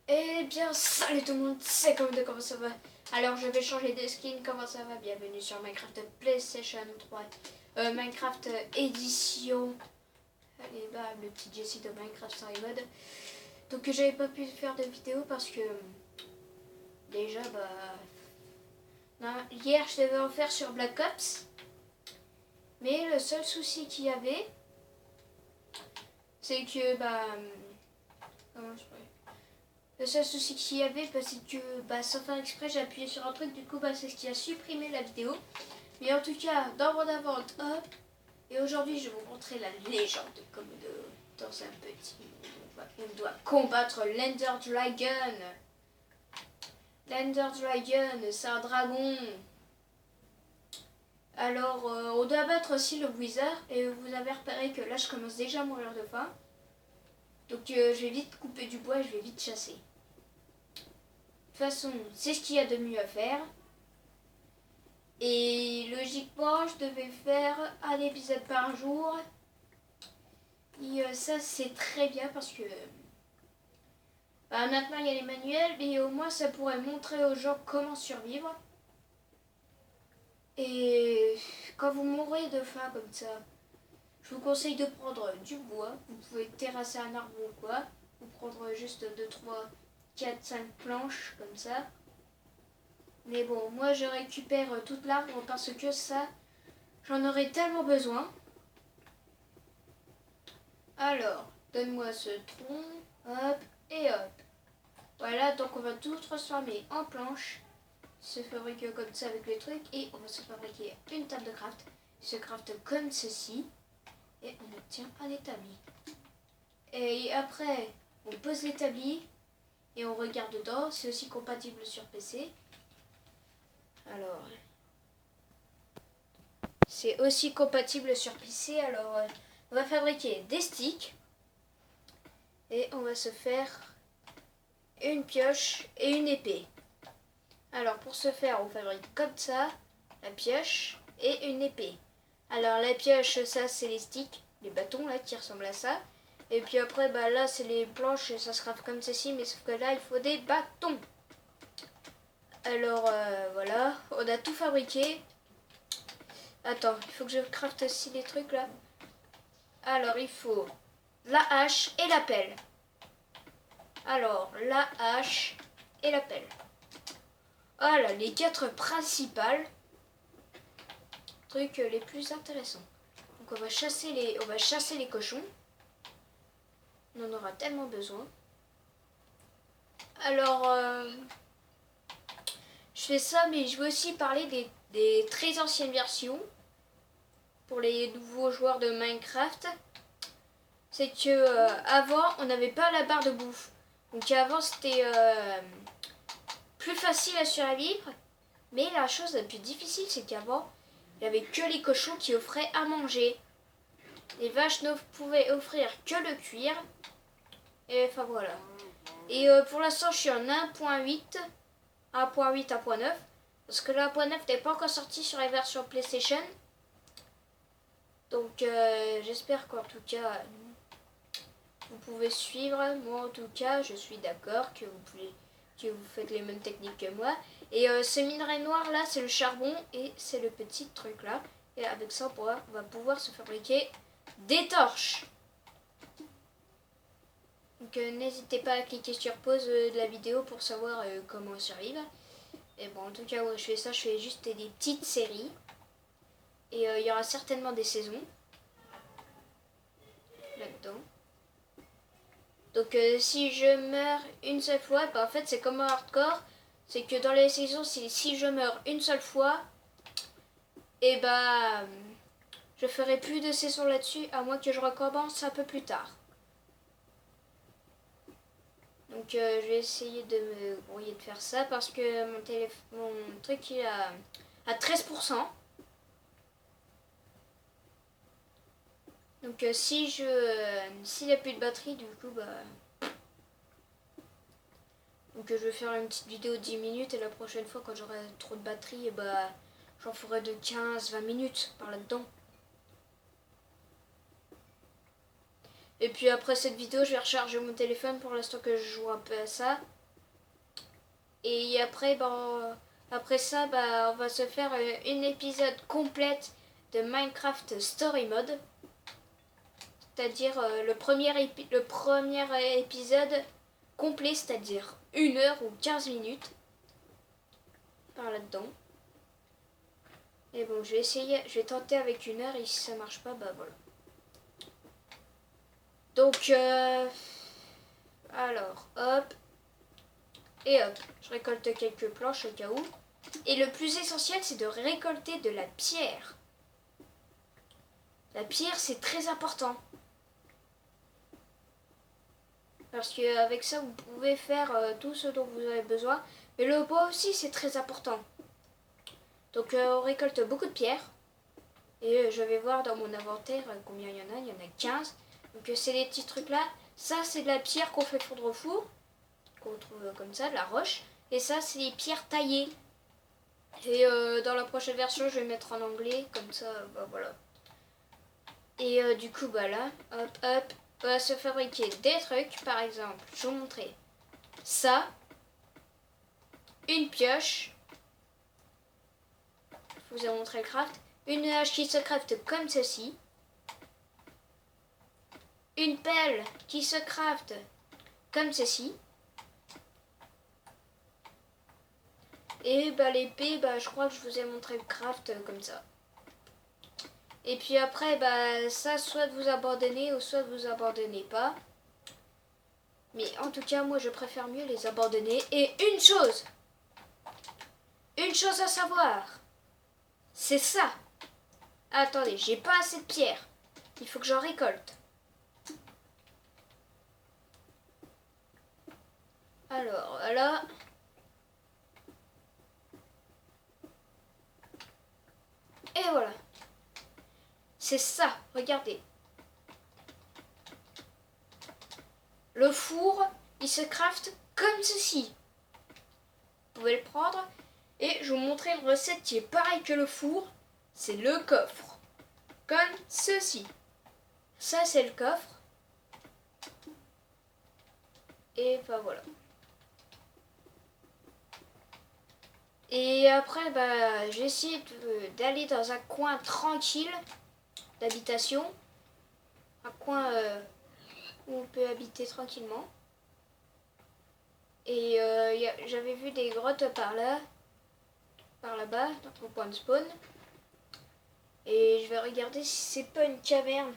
Eh bien, salut tout le monde, c'est comment ça va? Alors, je vais changer de skin, comment ça va? Bienvenue sur Minecraft PlayStation 3, Minecraft édition. Allez, bah, le petit Jesse de Minecraft Story Mode. Donc, j'avais pas pu faire de vidéo parce que, déjà, bah. Non, hier, je devais en faire sur Black Ops. Mais le seul souci qu'il y avait, c'est que, bah. Comment je pourrais. Le seul souci qu'il y avait, bah, c'est que sans faire exprès, j'ai appuyé sur un truc, du coup c'est ce qui a supprimé la vidéo. Mais en tout cas, dans mon invente, hop, et aujourd'hui je vais vous montrer la légende de Komodo dans un petit monde. On doit combattre l'Ender Dragon. L'Ender Dragon, c'est un dragon. Alors, on doit battre aussi le Wizard, et vous avez repéré que là je commence déjà à mourir de faim. Donc je vais vite couper du bois et je vais vite chasser. De toute façon, c'est ce qu'il y a de mieux à faire. Et logiquement, je devais faire un épisode par jour. Et ça, c'est très bien parce que maintenant, il y a les manuels, mais au moins, ça pourrait montrer aux gens comment survivre. Et quand vous mourrez de faim comme ça, je vous conseille de prendre du bois. Vous pouvez terrasser un arbre ou quoi. Ou prendre juste 2, 3, 4, 5 planches comme ça. Mais bon, moi je récupère toute l'arbre parce que ça, j'en aurais tellement besoin. Alors, donne-moi ce tronc, hop, et hop. Voilà, donc on va tout transformer en planche. Se fabriquer comme ça avec les trucs. Et on va se fabriquer une table de craft. Se craft comme ceci. Et on obtient un établi. Et après, on pose l'établi. Et on regarde dedans. C'est aussi compatible sur PC. Alors, c'est aussi compatible sur PC. Alors, on va fabriquer des sticks. Et on va se faire une pioche et une épée. Alors pour ce faire, on fabrique comme ça la pioche et une épée. Alors la pioche, ça c'est les sticks, les bâtons là qui ressemblent à ça. Et puis après, là c'est les planches et ça se grave comme ceci, mais sauf que là il faut des bâtons. Alors voilà, on a tout fabriqué. Attends, il faut que je crafte aussi les trucs là. Alors il faut la hache et la pelle. Alors la hache et la pelle. Voilà, les 4 principales trucs les plus intéressants. Donc on va chasser les cochons. On en aura tellement besoin. Alors, je fais ça, mais je veux aussi parler des très anciennes versions pour les nouveaux joueurs de Minecraft. C'est que avant, on n'avait pas la barre de bouffe. Donc avant, c'était plus facile à survivre. Mais la chose la plus difficile, c'est qu'avant, il n'y avait que les cochons qui offraient à manger. Les vaches ne pouvaient offrir que le cuir. Et enfin voilà. Et pour l'instant, je suis en 1.8, 1.8, 1.9. Parce que le 1.9 n'est pas encore sorti sur les versions PlayStation. Donc j'espère qu'en tout cas, vous pouvez suivre. Moi en tout cas, je suis d'accord que vous faites les mêmes techniques que moi. Et ce minerai noir là, c'est le charbon et c'est le petit truc là. Et avec ça, on va pouvoir se fabriquer des torches. Donc n'hésitez pas à cliquer sur pause de la vidéo pour savoir comment survivre. Et bon, en tout cas, ouais, je fais ça, je fais juste des petites séries. Et il y aura certainement des saisons là-dedans. Donc si je meurs une seule fois, en fait c'est comme un hardcore. C'est que dans les saisons, si je meurs une seule fois, et je ferai plus de saisons là-dessus, à moins que je recommence un peu plus tard. Donc je vais essayer de me brouiller de faire ça parce que mon truc il a à 13%. Donc s'il n'y a plus de batterie, du coup donc je vais faire une petite vidéo de 10 minutes et la prochaine fois quand j'aurai trop de batterie, j'en ferai de 15-20 minutes par là-dedans. Et puis après cette vidéo, je vais recharger mon téléphone pour l'instant que je joue un peu à ça. Et après, après ça, on va se faire une épisode complète de Minecraft Story Mode. C'est-à-dire le premier épisode complet, c'est-à-dire 1 heure ou 15 minutes. Par là-dedans. Et bon, je vais essayer, je vais tenter avec 1 heure et si ça marche pas, bah voilà. Donc, alors, hop, et hop, je récolte quelques planches au cas où. Et le plus essentiel, c'est de récolter de la pierre. La pierre, c'est très important. Parce qu'avec ça, vous pouvez faire tout ce dont vous avez besoin. Mais le bois aussi, c'est très important. Donc, on récolte beaucoup de pierres. Et je vais voir dans mon inventaire combien il y en a. Il y en a 15. Donc, c'est des petits trucs là. Ça, c'est de la pierre qu'on fait fondre au four. Qu'on trouve comme ça, de la roche. Et ça, c'est des pierres taillées. Et dans la prochaine version, je vais mettre en anglais. Comme ça, bah voilà. Et du coup, bah là, hop, hop. On va se fabriquer des trucs. Par exemple, je vais vous montrer ça. Une pioche. Je vous ai montré le craft. Une hache qui se crafte comme ceci. Une pelle qui se crafte comme ceci. Et bah l'épée, bah je crois que je vous ai montré le craft comme ça. Et puis après, bah ça, soit vous abandonnez ou soit vous abandonnez pas. Mais en tout cas, moi je préfère mieux les abandonner. Et une chose à savoir, c'est ça. Attendez, j'ai pas assez de pierres. Il faut que j'en récolte. Alors, voilà. Et voilà. C'est ça, regardez. Le four, il se crafte comme ceci. Vous pouvez le prendre et je vais vous montrer une recette qui est pareille que le four. C'est le coffre. Comme ceci. Ça, c'est le coffre. Et ben voilà. Et après, bah, j'ai essayé d'aller dans un coin tranquille d'habitation. Un coin où on peut habiter tranquillement. Et j'avais vu des grottes par là-bas, notre point de spawn. Et je vais regarder si c'est pas une caverne.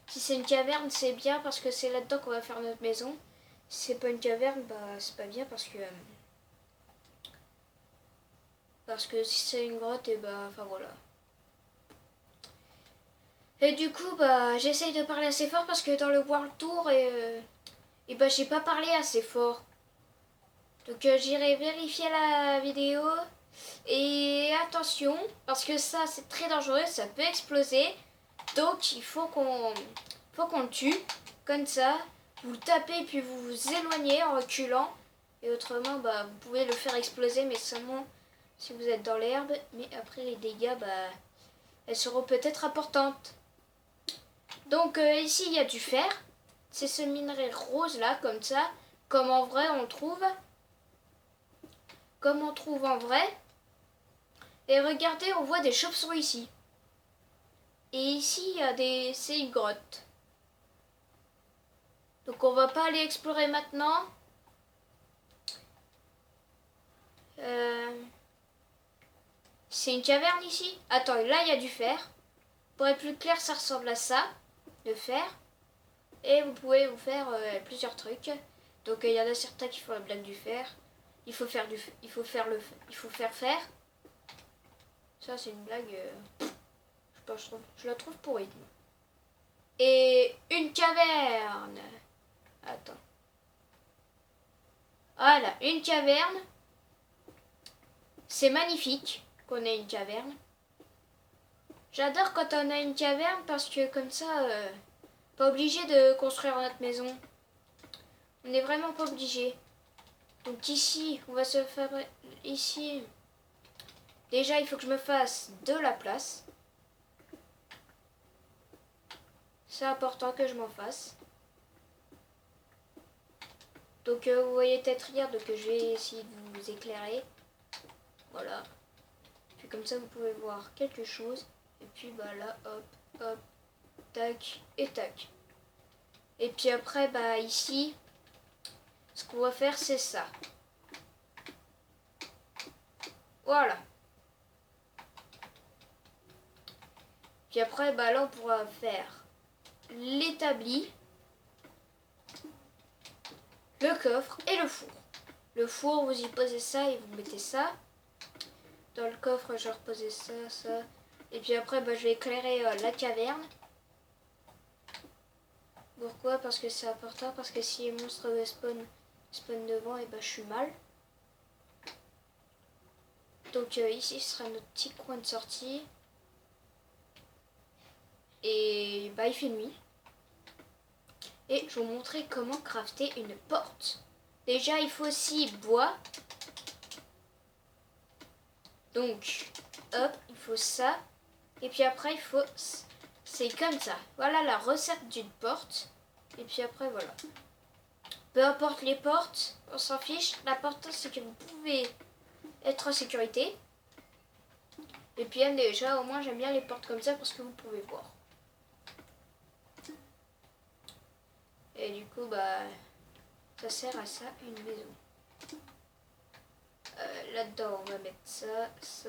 Si c'est une caverne, c'est bien parce que c'est là-dedans qu'on va faire notre maison. Si c'est pas une caverne, bah c'est pas bien parce que si c'est une grotte, et bah enfin voilà. Et du coup, bah j'essaye de parler assez fort parce que dans le World Tour, et bah j'ai pas parlé assez fort. Donc j'irai vérifier la vidéo. Et attention, parce que ça c'est très dangereux, ça peut exploser. Donc il faut qu'on le tue, comme ça. Vous le tapez puis vous vous éloignez en reculant. Et autrement, bah, vous pouvez le faire exploser, mais seulement si vous êtes dans l'herbe. Mais après les dégâts, bah, elles seront peut-être importantes. Donc ici il y a du fer. C'est ce minerai rose là, comme ça. Comme en vrai on le trouve. Comme on trouve en vrai. Et regardez, on voit des chauves-souris ici. Et ici, il y a c'est une grotte. Donc on va pas aller explorer maintenant. C'est une caverne ici. Attends, là il y a du fer. Pour être plus clair, ça ressemble à ça, le fer. Et vous pouvez vous faire plusieurs trucs. Donc il y en a certains qui font la blague du fer. Il faut faire faire. Ça c'est une blague. Je la trouve pourrie. Et une caverne. Attends. Voilà, une caverne. C'est magnifique qu'on ait une caverne. J'adore quand on a une caverne parce que comme ça, pas obligé de construire notre maison. On n'est vraiment pas obligé. Donc ici, on va se faire... Ici, déjà il faut que je me fasse de la place. C'est important que je m'en fasse. Donc vous voyez peut-être rien, donc je vais essayer de vous éclairer. Voilà. Puis comme ça vous pouvez voir quelque chose. Et puis bah là, hop, hop, tac et tac. Et puis après, bah ici, ce qu'on va faire c'est ça. Voilà. Puis après, bah là on pourra faire l'établi, le coffre et le four. Le four, vous y posez ça et vous mettez ça. Dans le coffre, je vais reposer ça, ça. Et puis après, bah, je vais éclairer la caverne. Pourquoi? Parce que c'est important. Parce que si les monstres spawn devant, et bah, je suis mal. Donc ici, ce sera notre petit coin de sortie. Et bah, il fait nuit. Et je vais vous montrer comment crafter une porte. Déjà, il faut aussi bois. Donc, hop, il faut ça. Et puis après, il faut... C'est comme ça. Voilà la recette d'une porte. Et puis après, voilà. Peu importe les portes, on s'en fiche. L'important, c'est que vous pouvez être en sécurité. Et puis déjà, au moins, j'aime bien les portes comme ça parce que vous pouvez voir. Et du coup, bah, ça sert à ça, une maison. Là-dedans, on va mettre ça, ça,